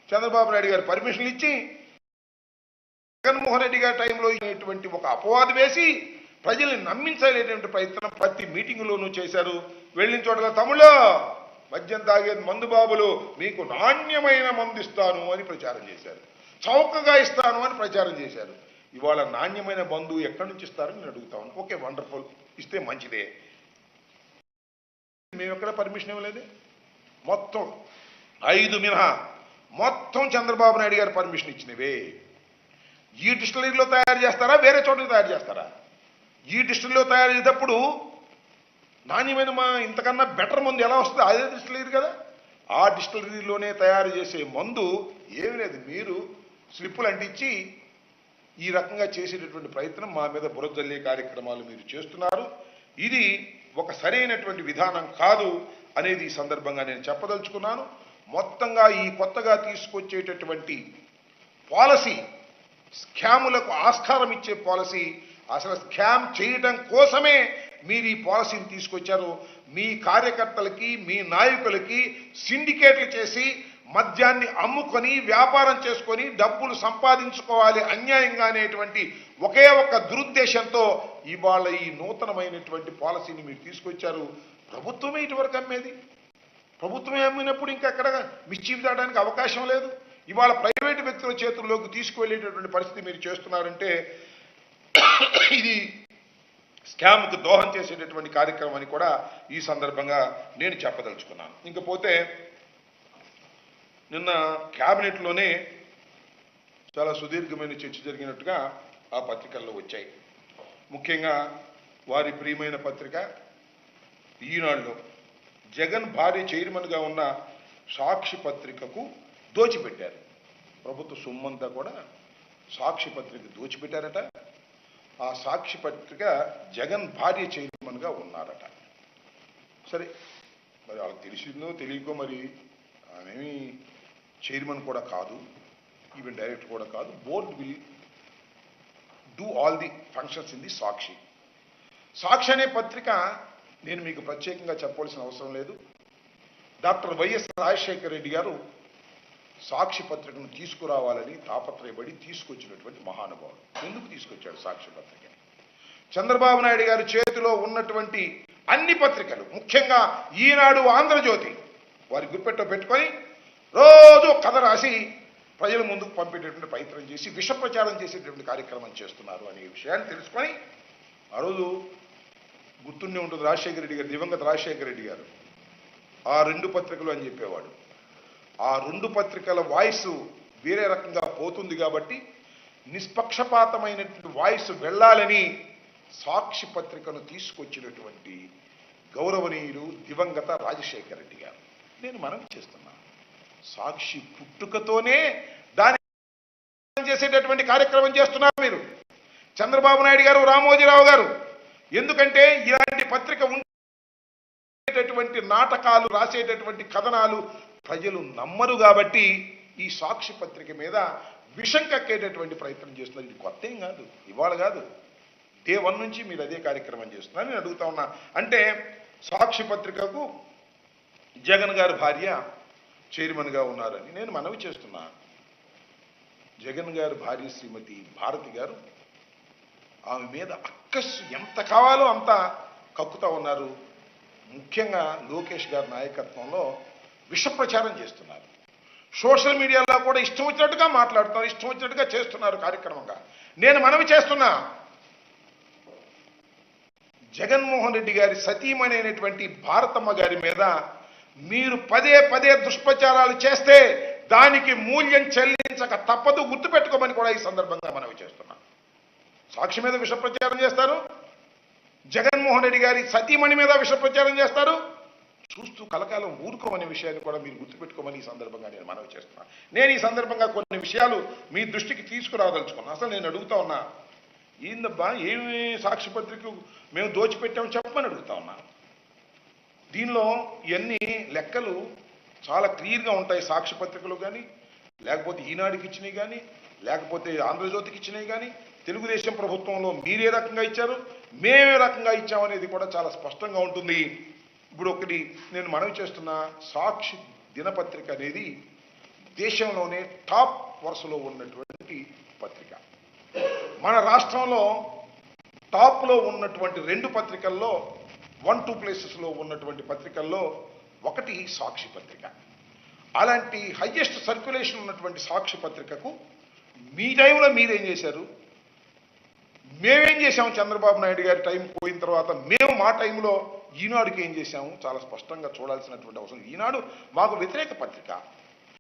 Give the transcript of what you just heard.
చంద్రబాబు నాయుడు గారు పర్మిషన్ ఇచ్చి జగన్మోహన్ రెడ్డి గారి టైంలో ఇటువంటి ఒక అపవాదు వేసి ప్రజల్ని నమ్మించలేటువంటి ప్రయత్నం ప్రతి మీటింగులోనూ చేశారు. వెళ్ళిన చోట్ల తమ్ముళ్ళు మద్యం తాగేది మందు బాబులు, మీకు నాణ్యమైన మందు ఇస్తాను అని ప్రచారం చేశారు, చౌకగా ఇస్తాను అని ప్రచారం చేశారు. ఇవాళ నాణ్యమైన మందు ఎక్కడి నుంచి ఇస్తారని నేను అడుగుతాను. ఓకే, వండర్ఫుల్, ఇస్తే మంచిదే. మేము ఎక్కడ పర్మిషన్ ఇవ్వలేదు. మొత్తం 5 మినహా మొత్తం చంద్రబాబు నాయుడు గారు పర్మిషన్ ఇచ్చినవే. ఈ డిస్టిలరీలో తయారు చేస్తారా, వేరే చోటకి తయారు చేస్తారా? ఈ డిస్టిలరీలో తయారు చేసేటప్పుడు నాణ్యమైన ఇంతకన్నా బెటర్ మందు ఎలా వస్తుంది? అదే డిస్టిలరీ కదా. ఆ డిస్టిలరీలోనే తయారు చేసే మందు ఏమి లేదు. మీరు స్లిప్పులు అంటించి ఈ రకంగా చేసేటటువంటి ప్రయత్నం మా మీద బురదల్లే కార్యక్రమాలు మీరు చేస్తున్నారు. ఇది ఒక సరైనటువంటి విధానం కాదు అనేది ఈ సందర్భంగా నేను చెప్పదలుచుకున్నాను. మొత్తంగా ఈ కొత్తగా తీసుకొచ్చేటటువంటి పాలసీ స్కాములకు ఆస్కారం ఇచ్చే పాలసీ, అసలు స్కామ్ చేయడం కోసమే మీరు ఈ పాలసీని తీసుకొచ్చారు. మీ కార్యకర్తలకి, మీ నాయకులకి సిండికేట్లు చేసి మద్యాన్ని అమ్ముకొని వ్యాపారం చేసుకొని డబ్బులు సంపాదించుకోవాలి అన్యాయంగా అనేటువంటి ఒకే ఒక్క దురుద్దేశంతో ఇవాళ ఈ నూతనమైనటువంటి పాలసీని మీరు తీసుకొచ్చారు. ప్రభుత్వమే ఇటువరకు అమ్మేది. ప్రభుత్వమే అమ్మినప్పుడు ఇంకా ఎక్కడ మిస్చీఫ్ దాడానికి అవకాశం లేదు. ఇవాళ ప్రైవేటు వ్యక్తుల చేతుల్లోకి తీసుకువెళ్ళేటటువంటి పరిస్థితి మీరు చేస్తున్నారంటే ఇది స్కామ్కు దోహం చేసేటటువంటి కార్యక్రమం అని కూడా ఈ సందర్భంగా నేను చెప్పదలుచుకున్నాను. ఇంకపోతే నిన్న క్యాబినెట్లోనే చాలా సుదీర్ఘమైన చర్చ జరిగినట్టుగా ఆ పత్రికల్లో వచ్చాయి. ముఖ్యంగా వారి ప్రియమైన పత్రిక ఈనాడులో జగన్ భార్య చైర్మన్గా ఉన్న సాక్షి పత్రికకు దోచిపెట్టారు. ప్రభుత్వ సొమ్మంతా కూడా సాక్షి పత్రిక దోచిపెట్టారట. ఆ సాక్షి పత్రిక జగన్ భార్య చైర్మన్గా ఉన్నారట. సరే, మరి వాళ్ళకి తెలిసిందో తెలియకో, మరి ఆమెమి చైర్మన్ కూడా కాదు, ఈవెన్ డైరెక్టర్ కూడా కాదు. Board will do all the functions in the Sakshi. Sakshi అనే పత్రిక నేను మీకు ప్రత్యేకంగా చెప్పవలసిన అవసరం లేదు. డాక్టర్ వైఎస్ రాజశేఖర రెడ్డి గారు సాక్షి పత్రికను తీసుకురావాలని తాపత్రయపడి తీసుకొచ్చినటువంటి మహానుభావుడు. ఎందుకు తీసుకొచ్చాడు సాక్షి పత్రికని? చంద్రబాబు నాయుడు గారి చేతిలో ఉన్నటువంటి అన్ని పత్రికలు, ముఖ్యంగా ఈనాడు, ఆంధ్రజ్యోతి, వారి గుప్పెట్టో పెట్టుకొని రోజు కథ రాసి ప్రజల ముందుకు పంపేటటువంటి ప్రయత్నం చేసి విష ప్రచారం చేసేటటువంటి కార్యక్రమం చేస్తున్నారు అనే విషయాన్ని తెలుసుకొని ఆ రోజు గుర్తుండే ఉంటుంది రాజశేఖర రెడ్డి గారు, దివంగత రాజశేఖర రెడ్డి గారు ఆ 2 పత్రికలు అని చెప్పేవాడు. ఆ 2 పత్రికల వాయిస్ వేరే రకంగా పోతుంది కాబట్టి నిష్పక్షపాతమైనటువంటి వాయిస్ వెళ్ళాలని సాక్షి పత్రికను తీసుకొచ్చినటువంటి గౌరవనీయులు దివంగత రాజశేఖర రెడ్డి గారు. నేను మనవి చేస్తున్నా, సాక్షి పుట్టుకతోనే దాని చేసేటటువంటి కార్యక్రమం చేస్తున్నారు మీరు, చంద్రబాబు నాయుడు గారు, రామోజీరావు గారు. ఎందుకంటే ఇలాంటి పత్రిక ఉండేటటువంటి నాటకాలు, రాసేటటువంటి కథనాలు ప్రజలు నమ్మరు కాబట్టి ఈ సాక్షి పత్రిక మీద విషం కక్కేటటువంటి ప్రయత్నం చేస్తున్నారు. ఇది కొత్త ఏం కాదు, ఇవాళ కాదు, డే 1 నుంచి మీరు అదే కార్యక్రమం చేస్తున్నారు. నేను అడుగుతా ఉన్నా, అంటే సాక్షి పత్రికకు జగన్ గారి భార్య చైర్మన్గా ఉన్నారని నేను మనవి చేస్తున్నా. జగన్ గారి భార్య శ్రీమతి భారతి గారు ఆమె మీద అక్కస్సు ఎంత కావాలో అంత కక్కుతా ఉన్నారు. ముఖ్యంగా లోకేష్ గారి నాయకత్వంలో విష ప్రచారం చేస్తున్నారు. సోషల్ మీడియాలో కూడా ఇష్టం వచ్చినట్టుగా మాట్లాడుతున్నారు, ఇష్టం వచ్చినట్టుగా చేస్తున్నారు కార్యక్రమంగా. నేను మనవి చేస్తున్నా, జగన్మోహన్ రెడ్డి గారి సతీమణి అయినటువంటి భారతమ్మ గారి మీద మీరు పదే పదే దుష్ప్రచారాలు చేస్తే దానికి మూల్యం చెల్లించక తప్పదు, గుర్తుపెట్టుకోమని కూడా ఈ సందర్భంగా మనవి చేస్తున్నా. సాక్షి మీద విష ప్రచారం చేస్తారు, జగన్మోహన్ రెడ్డి గారి సతీమణి మీద విష ప్రచారం చేస్తారు. చూస్తూ కలకాలం ఊరుకోమనే విషయాన్ని కూడా మీరు గుర్తుపెట్టుకోమని ఈ సందర్భంగా నేను మనవి చేస్తున్నాను. నేను ఈ సందర్భంగా కొన్ని విషయాలు మీ దృష్టికి తీసుకురాదలుచుకున్నాను. అసలు నేను అడుగుతా ఉన్నా, ఏందబ్బా ఏమి సాక్షి పత్రిక మేము దోచిపెట్టామని చెప్పమని అడుగుతా ఉన్నా. దీనిలో ఇవన్నీ లెక్కలు చాలా క్లియర్గా ఉంటాయి. సాక్షి పత్రికలు కానీ, లేకపోతే ఈనాడుకి ఇచ్చినవి కానీ, లేకపోతే ఆంధ్రజ్యోతికి ఇచ్చినవి కానీ, తెలుగుదేశం ప్రభుత్వంలో మీరే రకంగా ఇచ్చారు, మేమే రకంగా ఇచ్చామనేది కూడా చాలా స్పష్టంగా ఉంటుంది. ఇప్పుడు ఒకటి నేను మనవి చేస్తున్నా, సాక్షి దినపత్రిక అనేది దేశంలోనే టాప్ వరుసలో ఉన్నటువంటి పత్రిక. మన రాష్ట్రంలో టాప్లో ఉన్నటువంటి 2 పత్రికల్లో 1-2 ప్లేసెస్లో ఉన్నటువంటి పత్రికల్లో ఒకటి సాక్షి పత్రిక. అలాంటి హయ్యెస్ట్ సర్క్యులేషన్ ఉన్నటువంటి సాక్షి పత్రికకు మీ టైంలో మీరేం చేశారు? మేమేం చేశాము? చంద్రబాబు నాయుడు గారి టైం పోయిన తర్వాత మేము మా టైంలో ఈనాడుకి ఏం చేశాము చాలా స్పష్టంగా చూడాల్సినటువంటి అవసరం. ఈనాడు మాకు వ్యతిరేక పత్రిక.